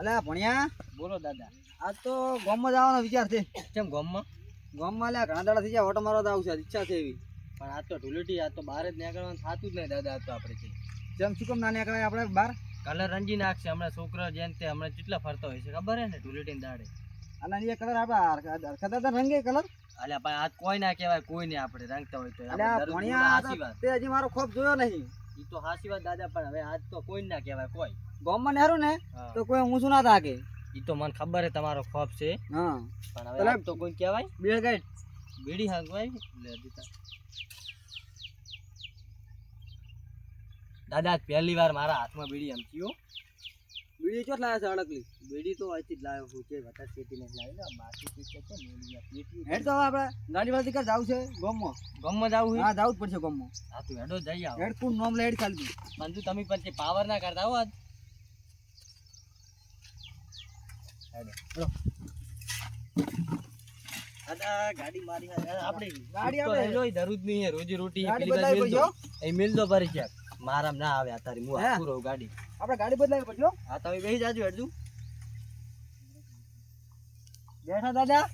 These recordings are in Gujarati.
અલ્યા ભણ્યા બોલો દાદા. આજ તો ગામમાં જવાનો વિચાર છે. કેમ ગામમાં? ગામમાં અલ્યા ઘણા દાડા થઈ ગયા ઓટો મારવા તો આવશે ઈચ્છા છે એવી. પણ આ તો ઢુલેટી, આ તો બહાર જ નીકળવાનું થતું જ નહીં દાદા. આ તો આપણે જેમ શું કેમ ના નીકળાય આપણે બહાર? કલર રંજી નાખશે હમણાં છોકરા જેમ તે હમણાં કેટલા ફરતો હોય છે ખબર હે ને ઢુલેટી દાડે. અને એ કલર આપણે હરખતા રંગે કલર. અલ્યા ભાઈ આજ કોઈ ના કહેવાય, કોઈ ને આપણે રંગતા હોય તો અલ્યા ભણ્યા તે હજી મારો ખોફ જોયો નહીં. ઈ તો હાચી વાત દાદા, પણ હવે આજ તો કોઈ ના કહેવાય કોઈ. ગામમાં નેરું ને તો કોઈ ઊંચું ના થાકે. ઈ તો મને ખબર હે તમારો ખોફ છે. હા પણ હવે આજ તો કોઈ કહેવાય. બેડ ગાઈડ બીડી હાંકવાય લે દીતા. દાદા આજ પહેલી વાર મારા હાથમાં બીડી આમતી હો. બીડી ચોટ લાયા છે અડકલી. બીડી તો અહીંથી જ લાવ્યો હું, કે વધારે પેટી નહીં લાવી ને બાકી પીછે તો મેલિયા પેટી. હેડ તો આપણે ગાડી વાળી કર જાવ છે ગામમાં. ગામમાં જાવું હે? હા જાવું જ પડશે ગામમાં. હા તું હેડો જઈ આવ. હેડ કોણ નામ લે હેડ ખાલી. પણ તું તમે પછી પાવર ના કરતા હો આજ. હેડો દાદા ગાડી મારી આપણે ગાડી આપણે લોય દરરોજ ની રોજી રોટી ગાડી બદલાવી પડશે. એ મિલ દો ભરી છે મારામ ના આવે આ તારી હું આખું રહું ગાડી. આપણે ગાડી બદલાવી પડશે. હા તમે બેસી જાજો હેડજો. બેઠા દાદા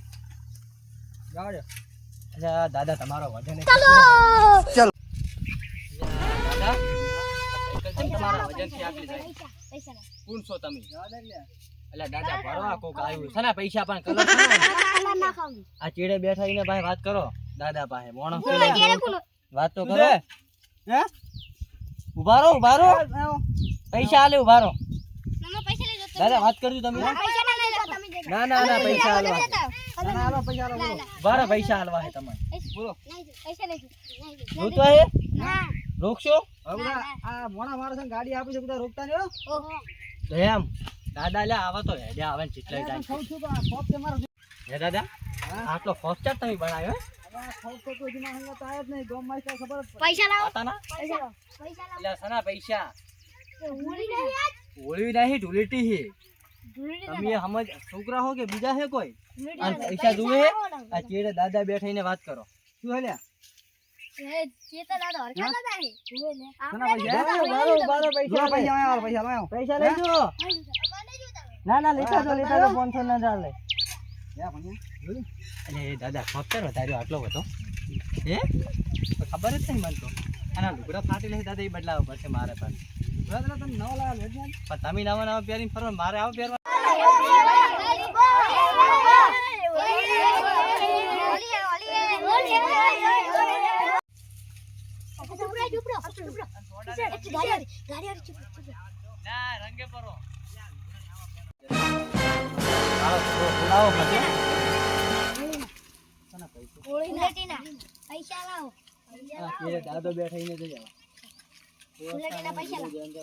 ગાડી. અચ્છા દાદા તમારો વજન ચાલો દાદા સાયકલ તમારા વજન થી આગળ જાય. કોણ છો તમે? અલ્યા દાદા ભરવા કોક આવ્યું છે ને પૈસા પણ કલર આ ચેડે બેઠા ને ભાઈ વાત કરો દાદા પાસે મોણો વાત તો કરો. હે ઉભા રહો પૈસા આલે ઉભા રહો દાદા વાત કરજો તમે. ના ના ના પૈસા આલવા ઉભા રહો, પૈસા આલવા હે તમારે. બોલો રોતો હે રોકશો હવે આ મોણા માણસ ગાડી આપી છે બધા રોકતા નહીં હો. તો એમ દાદા લે આવા તો હેડે આવે ને જેટલા ટાઈમ સૌ છું તો આ ખોફ છે મારો. હે દાદા આટલો ફોસ્ટ ચાર્ટ તમે બનાવ્યો હે? આ ખોફ તો કોઈ દિના હંગા તો આયા જ નહીં. ગામ માં ખબર જ પડે. પૈસા લાવો આતાના પૈસા લાવો પૈસા લાવો એટલે સના પૈસા હોળી નહીં આજ હોળી નહીં ઢુલેટી હે. તમે સમજ છોકરા હો કે બીજા હે કોઈ? અને પૈસા જુએ આ ચેડે દાદા બેઠીને વાત કરો. શું હલ્યા એ ચેતા દાદા હરખા દાદા હે સના પૈસા બારો પૈસા લાવો પૈસા લઈ જો. ના ના લેતા જો 500 ના ચાલે. યા ભણ્યા અરે દાદા ખોફતર વધાર્યો આટલો બધો હે? તો ખબર જ નહીં મને તો. આના લુગડા ફાટી લે દાદા, એ બદલાવવા પડશે મારે પાસે. દાદા તમે નવા લાવ્યા લેટ પણ તમે નવા પહેરીને ફરવા મારે આવો પહેરવા. ના રંગે પરો પૈસા લાવો દાદો બેઠા જઈ જાવ.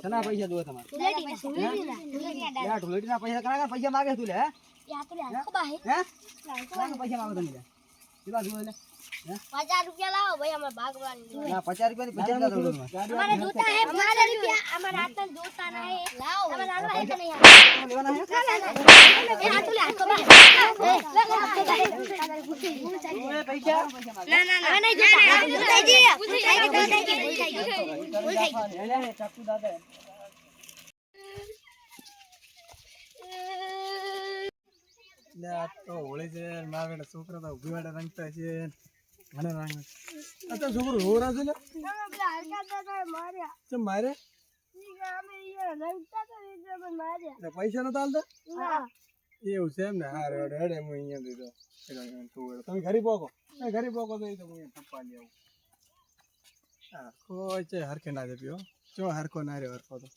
સના પૈસા દો તમારે. યા ઢોલટીના પૈસા કરા પૈસા માંગે તું લે. હે પૈસા માંગે તમે લે. કેટલા દો લે? 50 રૂપિયા લાવો ભાઈ, અમે ભાગવાની ના 50 રૂપિયાની 50 દો તમે. અમારે જોતા હે 50 રૂપિયા, અમારે હાથન જોતા ના હે. લાવો તમે લાલવા હે કે નહીં? લેવાના હે? એ હાથ લે હાથ બા. પૈસા ના ના ના નહીં જોતા. પૂછાઈ ગઈ. ચાકુ દાદા તો હોળી છે મારા છોકરા તો ઉભી વાળા રંગતા છે. મને રંગ અત્યારે છોકરો હોરા છે ને ચમ મારે પૈસા નતા હાલતા એવું છે એમ ને. હા રેડે હેડે હું અહીંયા દીધો. તમે ઘરે પોકો તો એ તો હું પપ્પા લઈ આવું. હા કોઈ છે હરખે ના દે પીઓ ચો હરખો ના રે હરખો તો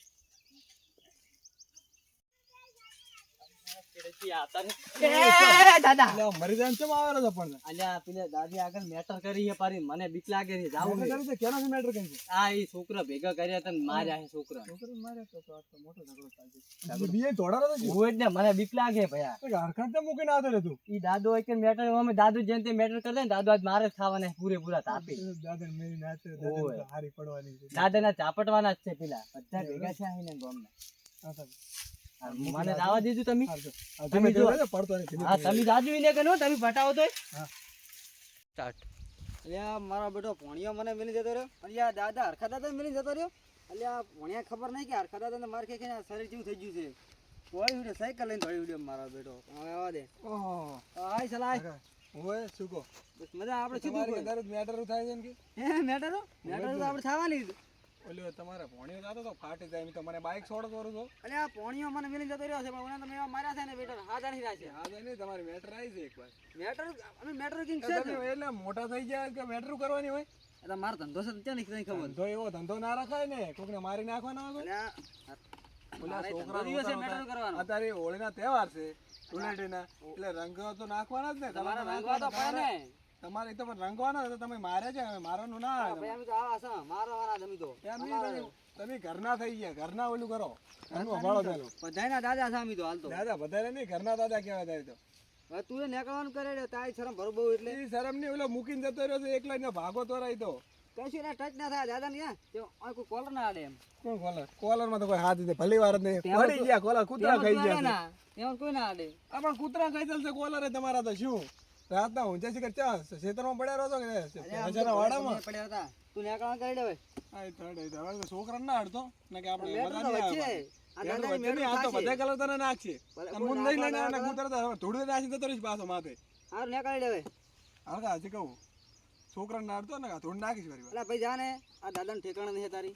દાદા મરી જાય ચમ આવેલો છે પણ અલ્યા પેલે દાદી આગળ મેટર કરી પારી મને બીક લાગે છે જાવું મેટર કરી છે કેનો છે મેટર કરી છે આ ઈ છોકરા ભેગા કર્યા તને માર્યા છે છોકરા. છોકરો મારે તો મોટો ઝઘડો ચાલશે. બીએ ધોડારો તો હું જ ને મને બીક લાગે ભયા. હરખત તો મૂકીને આવતો રે તું. ઈ દાદો એક મેટર અમે દાદુ જેમ તે મેટર કરતા ને દાદુ આજ મારે જ ખાવાના પૂરેપૂરા તાપી. દાદા મેરી નાચે ઓય. દાદા હારી પડવાની છે. દાદાના ચાપટવાના જ છે પેલા બધા ભેગા છે આઈને ગામના. મને દાવા દીધું તમે. તમે જો પડતો નથી. હા તમે દાદુ ને કે નો તમે પટાવો તોય. હા સ્ટાર્ટ. અલ્યા મારો બેટો ભણિયો મને મિલી જતો રહ્યો. અલ્યા દાદા હરખા દાદા મિલી જતો રહ્યો. અલ્યા ભણ્યા ખબર નહીં કે હરખા દાદા ને માર કે શરીર જેવું થઈ ગયું છે. થોડી વિડિયો સાયકલ લઈને થોડી વિડિયો મારો બેટો હવે આવા દે ઓહો આય ચલાય ઓય શું કહો બસ મજા આપણે સીધું તમારે દરરોજ મેટર થાય છે એમ કે હે મેટરો તો આપણે થવાની જ ઓલ્યો તમારે ભોણિયો જાતો તો ફાટી જાય એમ તો મને બાઇક છોડ કરું છો અલે આ પોણીઓ મને મિલી જતો રહ્યો છે પણ ઓને તો મેં માર્યા છે ને બેટો હાથ આની રાશે હા તો નહીં તમારી મેટર આવી છે એકવાર મેટર અમે મેટર કિંગ છે તમે એટલે મોટા થઈ ગયા કે મેટર કરવાની હોય એટલે મારો ધંધો છે ત્યાં નહીં ખબર ધંધો એવો ધંધો ના રખાય ને કોકને મારી નાખવાનો હોય ઓલા છોકરા મેટર કરવાનો અત્યારે હોળીના તહેવાર છે ધૂળેટીના એટલે રંગ તો નાખવાના જ ને તમારે રંગવા તો પડે ને તમારે તો પણ રંગવાના તો તમે મારે છે મારવાનું ના આવે ભાઈ અમે તો આવા છે મારવાના તમે તો એમ નહીં તમે ઘરના થઈ ગયા ઘરના ઓલું કરો ઘરનું અભાળો ચાલો બધાયના દાદા છે અમે તો હાલ તો દાદા વધારે નહીં ઘરના દાદા કહેવાય થાય તો હવે તું એ નીકળવાનું કરે તારી શરમ ભરો બહુ એટલે એ શરમ નહીં ઓલો મૂકીને જતો રહ્યો છે એકલા ને ભાગો તો રહી તો કશું એને ટચ ના થાય દાદા ને કોઈ કોલર ના આડે એમ કોણ કોલર માં તો કોઈ હાથ દે ભલી વાર જ નહીં પડી ગયા કોલર કૂતરા ખાઈ ગયા એમાં કોઈ ના આડે આ પણ કૂતરા ખાઈ જશે કોલર તમારા તો શું રાતના ઊંચા શિખર ચા ખેતરમાં પડ્યા રહો છો કે મજાના વાડામાં પડ્યા હતા તું નીકળવાનું કરી દે હવે આ થર્ડ હવે તો છોકરા ના હડતો ને કે આપણે મેટર તો વચ્ચે આ દાદાની મેટર આ તો થશે. બધા કલર તને નાખશે મું નહીં લઈને અને કૂતરા તો ધૂળ નાખી જતો રહીશ પાછો માથે હારું નીકળી દે હવે હલકા હજી કહું છોકરા ના હડતો ને ધૂળ નાખીશ મારી અલા ભાઈ જાને આ દાદાને ઠેકાણા નહીં તારી